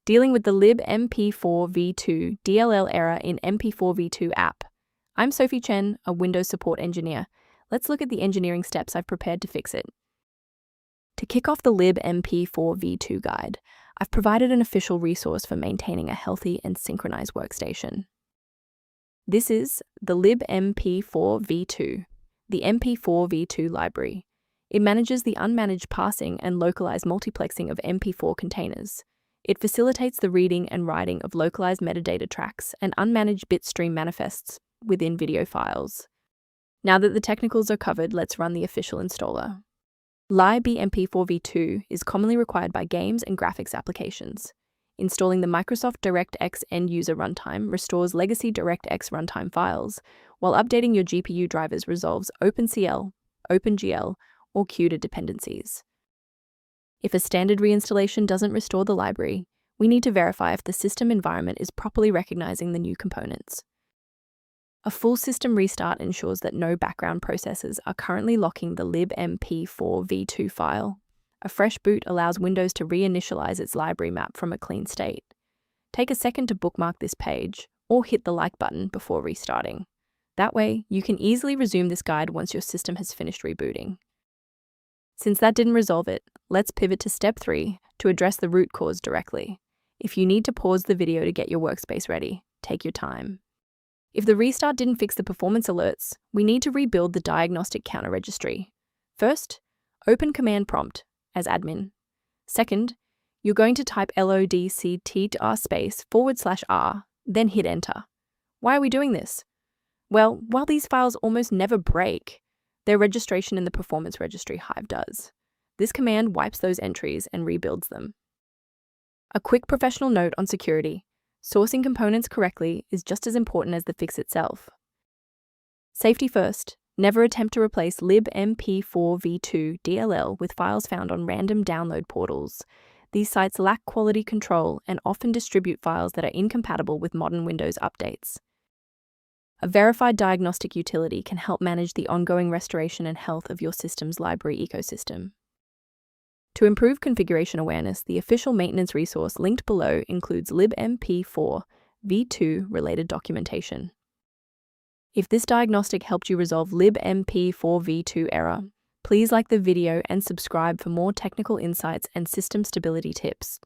Dealing with the libmp4v2.dll error in mp4v2 app. I'm Sophie Chen, a Windows support engineer. Let's look at the engineering steps I've prepared to fix it. To kick off the libmp4v2 guide, I've provided an official resource for maintaining a healthy and synchronized workstation. This is the libmp4v2, the mp4v2 library. It manages the unmanaged parsing and localized multiplexing of MP4 containers. It facilitates the reading and writing of localized metadata tracks and unmanaged bitstream manifests within video files. Now that the technicals are covered, let's run the official installer. libmp4v2 is commonly required by games and graphics applications. Installing the Microsoft DirectX end-user runtime restores legacy DirectX runtime files, while updating your GPU drivers resolves OpenCL, OpenGL, or CUDA dependencies. If a standard reinstallation doesn't restore the library, we need to verify if the system environment is properly recognizing the new components. A full system restart ensures that no background processes are currently locking the libmp4v2 file. A fresh boot allows Windows to reinitialize its library map from a clean state. Take a second to bookmark this page, or hit the like button before restarting. That way, you can easily resume this guide once your system has finished rebooting. Since that didn't resolve it, let's pivot to step 3 to address the root cause directly. If you need to pause the video to get your workspace ready, take your time. If the restart didn't fix the performance alerts, we need to rebuild the diagnostic counter registry. First, open command prompt as admin. Second, you're going to type lockt/r, then hit enter. Why are we doing this? Well, while these files almost never break, their registration in the performance registry Hive does. This command wipes those entries and rebuilds them. A quick professional note on security: sourcing components correctly is just as important as the fix itself. Safety first. Never attempt to replace libmp4v2.dll with files found on random download portals. These sites lack quality control and often distribute files that are incompatible with modern Windows updates. A verified diagnostic utility can help manage the ongoing restoration and health of your system's library ecosystem. To improve configuration awareness, the official maintenance resource linked below includes libmp4v2 related documentation. If this diagnostic helped you resolve libmp4v2 error, please like the video and subscribe for more technical insights and system stability tips.